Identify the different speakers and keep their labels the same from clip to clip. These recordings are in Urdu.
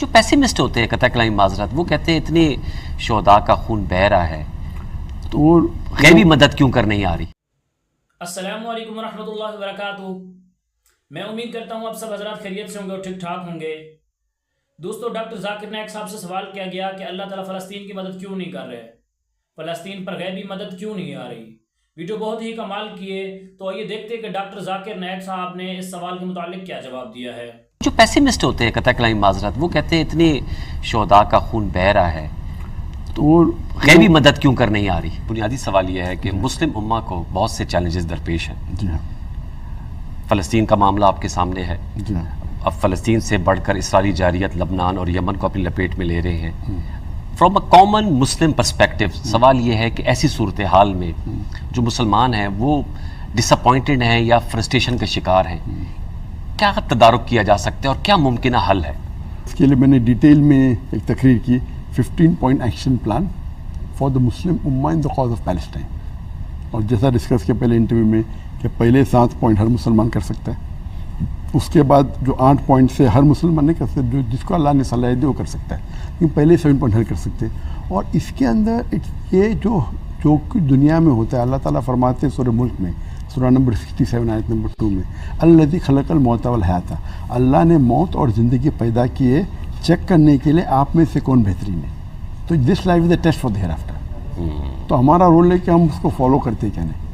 Speaker 1: جو پیسیمسٹ ہوتے ہیں قطع کلامی معذرت، وہ کہتے ہیں اتنی شہداء کا خون بہہ رہا ہے تو غیبی مدد کیوں کر نہیں آ رہی؟
Speaker 2: السلام علیکم ورحمۃ اللہ وبرکاتہ۔ میں امید کرتا ہوں آپ سب حضرات خیریت سے ہوں گے اور ٹھیک ٹھاک ہوں گے۔ دوستو، ڈاکٹر ذاکر نائک صاحب سے سوال کیا گیا کہ اللہ تعالیٰ فلسطین کی مدد کیوں نہیں کر رہے، فلسطین پر غیبی مدد کیوں نہیں آ رہی۔ ویڈیو بہت ہی کمال کیے، تو آئیے دیکھتے کہ ڈاکٹر ذاکر نائک صاحب نے اس سوال کے متعلق کیا جواب دیا ہے۔
Speaker 1: جو پیسیمسٹ ہوتے ہیں قطع کلامی معذرت، وہ کہتے ہیں اتنی شہداء کا خون بہہ رہا ہے تو غیبی مدد کیوں کر نہیں آ رہی۔ بنیادی سوال یہ ہے کہ مسلم امہ کو بہت سے چیلنجز درپیش ہیں۔ فلسطین کا معاملہ آپ کے سامنے ہے، اب فلسطین سے بڑھ کر اسرائیلی جارحیت لبنان اور یمن کو اپنی لپیٹ میں لے رہے ہیں۔ From a common Muslim perspective سوال یہ ہے کہ ایسی صورتحال میں جو مسلمان ہیں وہ ڈس اپوائنٹڈ ہیں یا فرسٹریشن کا شکار ہیں، کیا تدارک کیا جا سکتا ہے اور کیا ممکنہ حل ہے؟
Speaker 3: اس کے لیے میں نے ڈیٹیل میں ایک تقریر کی 15 point action plan for the Muslim ummah in the cause of Palestine, اور جیسا ڈسکس کیا پہلے انٹرویو میں کہ پہلے 7 پوائنٹ ہر مسلمان کر سکتا ہے، اس کے بعد جو 8 پوائنٹ سے ہر مسلمان نہیں کر سکتا، جو جس کو اللہ نے صلاحیت دی وہ کر سکتا ہے، لیکن پہلے 7 پوائنٹ ہر کر سکتے ہیں۔ اور اس کے اندر یہ جو کچھ دنیا میں ہوتا ہے، اللہ تعالیٰ فرماتے ہیں سورہ ملک میں، سورہ نمبر 67 آیت نمبر 2 میں، الذی خلق الموت والحیات، اللہ نے موت اور زندگی پیدا کیے چیک کرنے کے لیے آپ میں سے کون بہترین ہے۔ تو this life is a test for the hereafter, تو ہمارا رول ہے کہ ہم اس کو فالو کرتے کیا نہیں۔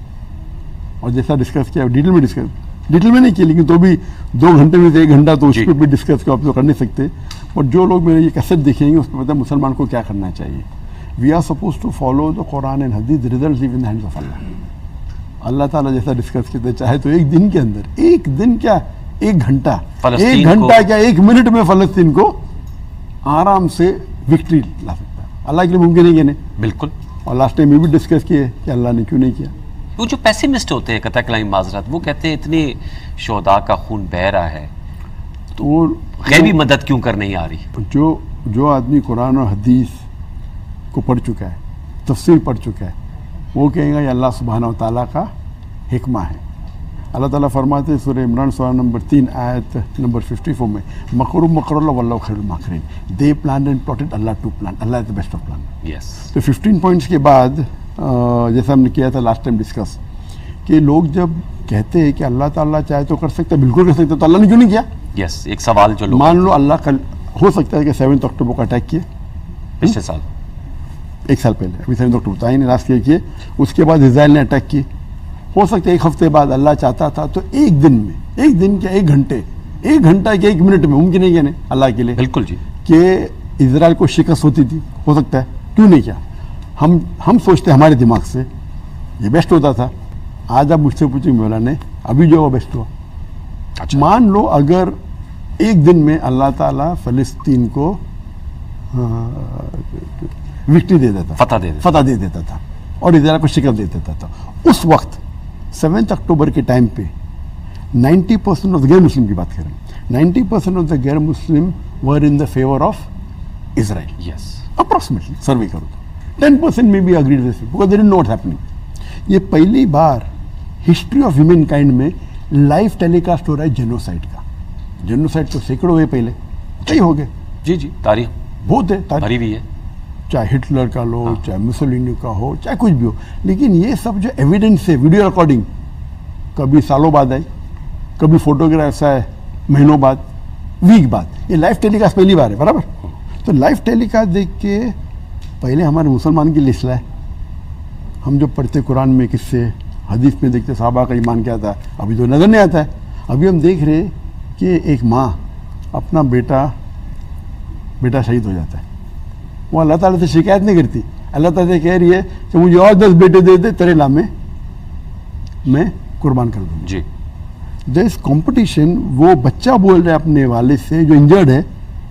Speaker 3: اور جیسا ڈسکس کیا ڈیٹیل میں نہیں کیا، لیکن تو بھی 2 گھنٹے میں سے 1 گھنٹہ تو اس پہ بھی ڈسکس کو آپ تو کر نہیں سکتے، اور جو لوگ میرے یہ کیسٹ دیکھیں گے اس پہ پتہ ہے مسلمان کو کیا کرنا چاہیے۔ We are supposed to follow the Quran and Hadith, results in the hands of Allah. اللہ تعالیٰ جیسا ڈسکس کرتے چاہے تو ایک دن کے اندر، ایک دن کیا 1 گھنٹہ، 1 گھنٹہ کیا 1 منٹ میں فلسطین کو آرام سے وکٹری لا سکتا ہے۔ اللہ کے لیے ممکن ہے کہ نہیں؟
Speaker 1: بالکل۔
Speaker 3: اور لاسٹ ٹائم یہ بھی ڈسکس کیے کہ اللہ نے کیوں نہیں کیا۔
Speaker 1: وہ جو پیسیمسٹ ہوتے ہیں قطع کلامی معذرت، وہ کہتے ہیں اتنی شہداء کا خون بہہ رہا ہے تو غیبی مدد کیوں کر نہیں آ رہی۔
Speaker 3: جو آدمی قرآن اور حدیث کو پڑھ چکا ہے، تفسیر پڑھ چکا ہے، وہ کہیں گا یہ اللہ سبحانہ و تعالیٰ کا حکمہ ہے۔ اللہ تعالیٰ فرماتے ہیں سورہ عمران سورہ نمبر 3 آیت نمبر 54 میں، مکر مکر اللہ واللہ خیر الماکرین، they planned and plotted Allah to plan, Allah is the best of plan.
Speaker 1: Yes.
Speaker 3: تو 15 پوائنٹس کے بعد جیسا ہم نے کیا تھا لاسٹ ٹائم ڈسکس، کہ لوگ جب کہتے ہیں کہ اللہ تعالیٰ چاہے تو کر سکتا ہے، بالکل کر سکتا ہے، تو اللہ نے کیوں نہیں کیا؟
Speaker 1: یس، ایک سوال جو لوگ
Speaker 3: مان لو اللہ کل ہو سکتا ہے کہ 7 اکتوبر کو اٹیک کیے،
Speaker 1: پچھلے سال
Speaker 3: 1 سال پہلے، ابھی 7 اکتوبر تو نہیں لاسٹ کیے، اس کے بعد اسرائیل نے اٹیک کیے، ہو سکتا ہے 1 ہفتے بعد اللہ چاہتا تھا تو ایک دن میں، ایک دن کیا 1 گھنٹے، 1 گھنٹہ کیا 1 منٹ میں، ممکن ہے کیا نہیں اللہ کے لیے؟
Speaker 1: بالکل جی،
Speaker 3: کہ اسرائیل کو شکست ہوتی تھی، ہو سکتا ہے، کیوں نہیں کیا؟ ہم سوچتے ہیں ہمارے دماغ سے یہ بیسٹ ہوتا تھا، آج آپ مجھ سے پوچھیں مولا نے ابھی جو وہ بیسٹ ہوا۔ مان لو اگر ایک دن میں اللہ تعالیٰ فلسطین کو وکٹری دے دیتا، فتح دے دیتا تھا اور اسرائیل کو شکست دے دیتا تھا، اس وقت 7 اکتوبر کے ٹائم پہ 90% آف غیر مسلم کی بات کریں، 90% آف دا غیر Muslim were in the favour of Israel.
Speaker 1: Yes,
Speaker 3: approximately survey کرو تو 10% میں بھی agreed with because they don't know what happening. یہ پہلی بار ہسٹری آف ہیومن کائنڈ میں لائیو ٹیلی کاسٹ ہو رہا ہے جینوسائڈ کا۔ جینوسائڈ تو سینکڑوں ہوئے پہلے، کئی ہو گئے،
Speaker 1: جی تاریخ
Speaker 3: بہت ہے،
Speaker 1: بھری ہوئی ہے،
Speaker 3: چاہے ہٹلر کا لو، چاہے مسولینی کا ہو، چاہے کچھ بھی ہو، لیکن یہ سب جو ایویڈنس ہے، ویڈیو ریکارڈنگ کبھی سالوں بعد آئی، کبھی فوٹوگرافس آئے مہینوں بعد، ویک بعد، یہ لائیو ٹیلی کاسٹ پہلی بار ہے، برابر؟ تو لائیو ٹیلی کاسٹ دیکھ کے پہلے ہمارے مسلمان کی لسٹ لائے، ہم جو پڑھتے قرآن میں کس سے، حدیث میں دیکھتے صحابہ کا ایمان کیا تھا، ابھی تو نظر نہیں آتا ہے۔ ابھی ہم دیکھ رہے کہ ایک ماں اپنا بیٹا شہید ہو جاتا ہے، وہ اللہ تعالیٰ سے شکایت نہیں کرتی، اللہ تعالیٰ سے کہہ رہی ہے کہ مجھے اور 10 بیٹے دے دے، تیرے نام میں قربان کر دوں
Speaker 1: جی۔
Speaker 3: دیر از کمپٹیشن، وہ بچہ بول رہا ہے اپنے والد سے جو انجرڈ ہے،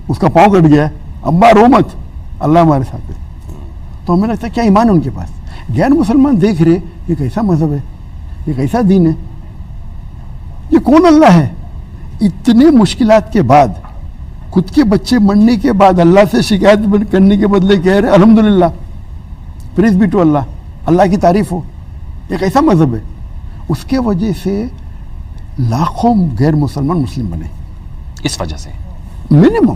Speaker 3: اس کا پاؤں کٹ گیا ہے، ابا رو مت، اللہ ہمارے ساتھ ہے۔ تو ہمیں لگتا ہے کیا ایمان ہے ان کے پاس۔ غیر مسلمان دیکھ رہے یہ کیسا مذہب ہے، یہ کیسا دین ہے، یہ کون اللہ ہے؟ اتنے مشکلات کے بعد، خود کے بچے مرنے کے بعد اللہ سے شکایت کرنے کے بدلے کہہ رہے الحمدللہ، پریز بی ٹو اللہ، اللہ کی تعریف ہو، یہ کیسا مذہب ہے؟ اس کے وجہ سے لاکھوں غیر مسلمان مسلم بنے،
Speaker 1: اس وجہ سے
Speaker 3: منیمم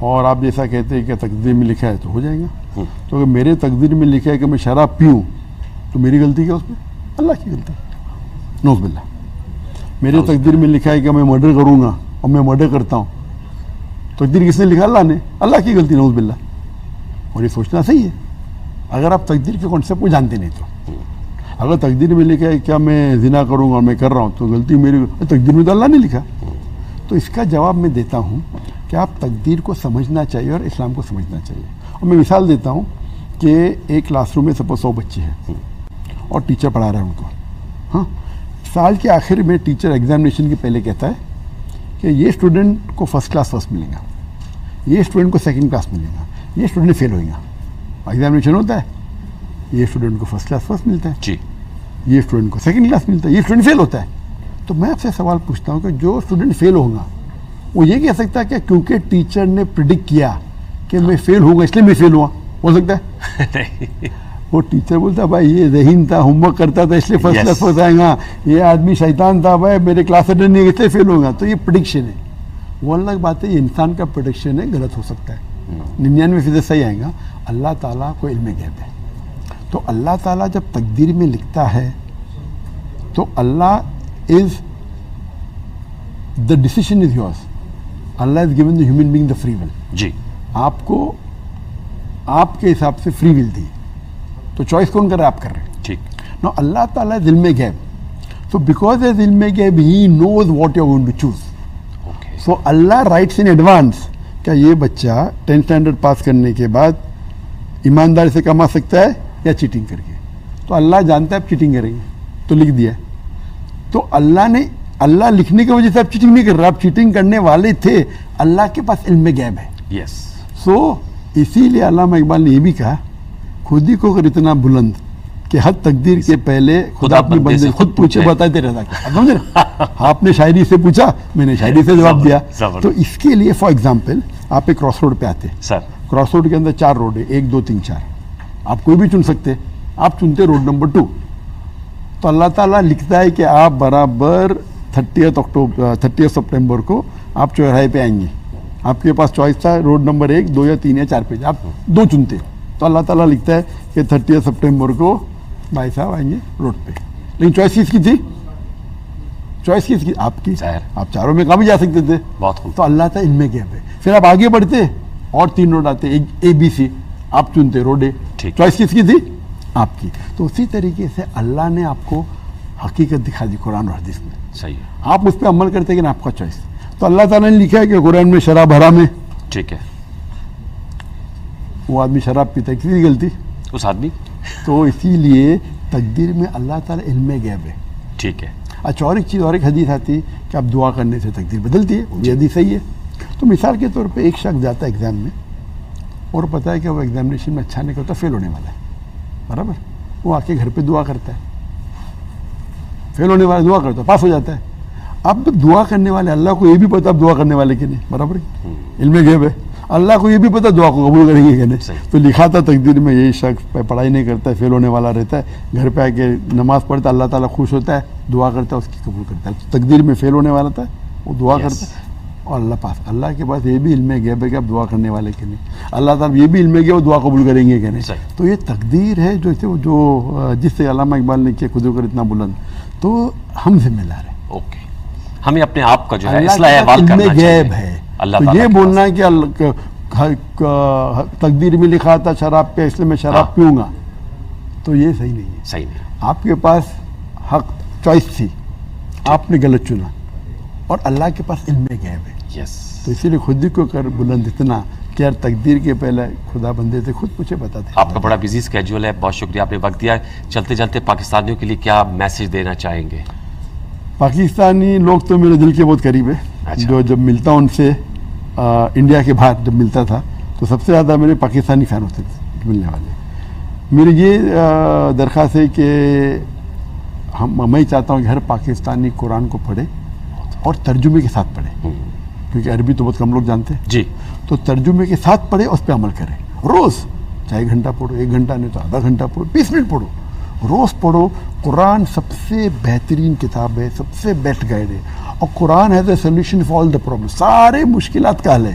Speaker 3: اور آپ جیسا کہتے ہیں کہ تقدیر میں لکھا ہے تو ہو جائے گا. تو اگر میرے تقدیر میں لکھا ہے کہ میں شراب پیوں تو میری غلطی کیا اس میں؟ اللہ کی غلطی. نوز باللہ. میرے تقدیر میں لکھا ہے کہ میں مرڈر کروں گا اور میں مرڈر کرتا ہوں. تقدیر کس نے لکھا؟ اللہ نے. اللہ کی غلطی. نوز باللہ. اور یہ سوچنا صحیح ہے اگر آپ تقدیر کے کانسیپٹ کو جانتے نہیں تو. اگر تقدیر میں لکھا ہے کیا میں زنا کروں گا اور میں کر رہا ہوں تو غلطی میری. تقدیر میں تو اللہ نے لکھا. تو اس کا جواب میں دیتا ہوں کہ آپ تقدیر کو سمجھنا چاہیے اور اسلام کو سمجھنا چاہیے. اور میں مثال دیتا ہوں کہ ایک کلاس روم میں سپوز 100 بچے ہیں اور ٹیچر پڑھا رہا ہے ان کو. ہاں, سال کے آخر میں ٹیچر ایگزامینیشن کے پہلے کہتا ہے کہ یہ اسٹوڈنٹ کو فرسٹ کلاس فرسٹ ملے گا, یہ اسٹوڈنٹ کو سیکنڈ کلاس ملے گا, یہ اسٹوڈنٹ فیل ہوئے گا. ایگزامینیشن ہوتا ہے, یہ اسٹوڈنٹ کو فرسٹ کلاس فرسٹ ملتا ہے
Speaker 1: جی,
Speaker 3: یہ اسٹوڈنٹ کو سیکنڈ کلاس ملتا ہے, یہ اسٹوڈنٹ فیل ہوتا ہے. تو میں آپ سے سوال پوچھتا ہوں کہ جو اسٹوڈنٹ فیل ہوگا وہ یہ کہہ سکتا ہے کہ کیونکہ ٹیچر نے پریڈکٹ کیا کہ میں فیل ہوں گا اس لیے میں فیل ہوا, ہو سکتا ہے؟ وہ ٹیچر بولتا ہے بھائی یہ ذہین تھا, ہوم ورک کرتا تھا اس لیے فرسٹ کلاس فرسٹ آئے گا, یہ آدمی شیطان تھا بھائی میرے کلاس اٹینڈ نہیں اس لیے فیل ہوگا. تو یہ پریڈکشن ہے. وہ الگ بات ہے, یہ انسان کا پریڈکشن ہے, غلط ہو سکتا ہے. 99% صحیح آئے گا. اللہ تعالیٰ کو علم غیب ہے. تو اللہ تعالیٰ جب تقدیر میں لکھتا ہے تو Allah is the decision is yours. Allah is given the human being the free will.
Speaker 1: جی,
Speaker 3: آپ کو آپ کے حساب سے فری ول دی, تو چوائس کون کر رہا ہے؟ آپ کر رہے ہیں.
Speaker 1: ٹھیک.
Speaker 3: نو اللہ تعالیٰ از علم غیب. So because as ilm غیب he knows what you are going to choose.
Speaker 1: Okay.
Speaker 3: So Allah writes in advance کہ یہ بچہ 10th اسٹینڈرڈ پاس کرنے کے بعد ایمانداری سے کما سکتا ہے یا چیٹنگ کر کے. تو اللہ جانتا ہے آپ چیٹنگ کریں گے تو لکھ دیا. تو اللہ لکھنے کی وجہ سے آپ چیٹنگ نہیں کر رہے, آپ چیٹنگ کرنے والے تھے. اللہ کے پاس علم غیب ہے.
Speaker 1: یس.
Speaker 3: سو اسی لیے علامہ اقبال نے یہ بھی کہا خود ہی کو اگر اتنا بلند کہ حد تقدیر کے پہلے خدا اپنے بندے سے خود پوچھے بتاتے رہتا کیا. سمجھ رہے؟ آپ نے شاعری سے پوچھا, میں نے شاعری سے جواب دیا. تو اس کے لیے فار ایگزامپل آپ ایک کراس روڈ پہ آتے
Speaker 1: سر,
Speaker 3: کراس روڈ کے اندر 4 روڈ ہے, 1 2 3 4. آپ کوئی بھی چن سکتے, آپ چنتے روڈ نمبر 2. تو اللہ تعالیٰ لکھتا ہے کہ آپ برابر 30 سپٹمبر کو آپ چوراہے پہ آئیں گے. آپ کے پاس چوائس تھا روڈ نمبر 1 2 یا 3 یا 4 پہ, آپ 2 چنتے. تو اللہ تعالیٰ لکھتا ہے کہ 30 سپٹمبر کو بھائی صاحب آئیں گے روڈ پہ. لیکن چوائس کس کی تھی؟ چوائس کس کی؟ آپ کی. آپ چاروں میں کہاں بھی جا سکتے تھے.
Speaker 1: بہت خوب.
Speaker 3: تو اللہ تعالیٰ ان میں غیب ہے. پھر آپ آگے بڑھتے اور 3 روڈ آتے, اے بی سی, آپ چنتے روڈ اے. چوائس کس کی تھی؟ آپ کی. تو اسی طریقے سے اللہ نے آپ کو حقیقت دکھا دی قرآن اور حدیث میں.
Speaker 1: صحیح ہے.
Speaker 3: آپ اس پہ عمل کرتے کہ آپ کا چوائس. تو اللہ تعالیٰ نے لکھا ہے کہ قرآن میں شراب حرام ہے.
Speaker 1: ٹھیک ہے.
Speaker 3: وہ آدمی شراب پیتا ہے, کسی کی غلطی؟ اس
Speaker 1: آدمی.
Speaker 3: تو اسی لیے تقدیر میں اللہ تعالیٰ علم غیب ہے.
Speaker 1: ٹھیک ہے.
Speaker 3: اچھا, اور ایک چیز, اور ایک حدیث آتی کہ آپ دعا کرنے سے تقدیر بدلتی ہے. یہ حدیث صحیح ہے. تو مثال کے طور پہ ایک شخص جاتا ہے ایگزام میں اور پتہ ہے کہ وہ ایگزامینیشن میں اچھا نہیں کرتا, فیل ہونے والا ہے, برابر. وہ آ کے گھر پہ دعا کرتا ہے, فیل ہونے والا دعا کرتا ہے, پاس ہو جاتا ہے. اب دعا کرنے والے اللہ کو یہ بھی پتا اب دعا کرنے والے کہ نہیں, برابر. علم غیب ہے. اللہ کو یہ بھی پتا دعا کو قبول کریں گے کہ نہیں. تو لکھا تھا تقدیر میں یہی شخص پڑھائی نہیں کرتا ہے, فیل ہونے والا رہتا ہے, گھر پہ آ کے نماز پڑھتا ہے, اللہ تعالیٰ خوش ہوتا ہے, دعا کرتا ہے, اس کی قبول کرتا ہے. تو تقدیر میں فیل ہونے والا تھا, وہ دعا کرتا ہے اور اللہ پاس. اللہ کے پاس یہ بھی علم غیب ہے کہ آپ دعا کرنے والے کہ نہیں. اللہ تعالیٰ یہ بھی علم ہے کہ وہ دعا قبول کریں گے کہ نہیں. تو یہ تقدیر ہے جو جس سے علامہ اقبال نے کیا خود کر اتنا بلند. تو ہم ذمہ دار ہیں.
Speaker 1: اوکے, ہمیں اپنے آپ کا جو ہے اصلاح احوال کرنا چاہیے.
Speaker 3: غیب ہے. تو یہ بولنا ہے کہ تقدیر میں لکھا تھا شراب پہ اس لیے میں شراب پیوں گا, تو یہ صحیح نہیں ہے.
Speaker 1: صحیح نہیں.
Speaker 3: آپ کے پاس حق چوائس تھی, آپ نے غلط چنا, اور اللہ کے پاس علم غیب ہے.
Speaker 1: یس.
Speaker 3: تو اسی لیے خود ہی کو کر بلند اتنا کہ یار تقدیر کے پہلے خدا بندے سے خود پوچھے بتاتے.
Speaker 1: آپ کا بڑا بزی اسکیجول ہے, بہت شکریہ آپ نے وقت دیا. چلتے چلتے پاکستانیوں کے لیے کیا میسج دینا چاہیں گے؟
Speaker 3: پاکستانی لوگ تو میرے دل کے بہت قریب ہے. جو جب ملتا ہوں ان سے انڈیا کے باہر جب ملتا تھا تو سب سے زیادہ میرے پاکستانی فین ہوتے تھے ملنے والے. میری یہ درخواست ہے کہ میں چاہتا ہوں کہ ہر پاکستانی قرآن کو پڑھے اور ترجمے کے ساتھ پڑھے, کیونکہ عربی تو بہت کم لوگ جانتے ہیں. جی. تو ترجمے کے ساتھ پڑھے, اس پہ عمل کرے. روز چاہے 1 گھنٹہ پڑھو, 1 گھنٹہ نہیں تو آدھا گھنٹہ پڑھو, 20 منٹ پڑھو, روز پڑھو. قرآن سب سے بہترین کتاب ہے, سب سے بیسٹ گائیڈ ہے. اور Quran has a solution for all the problem. سارے مشکلات کا حل ہے.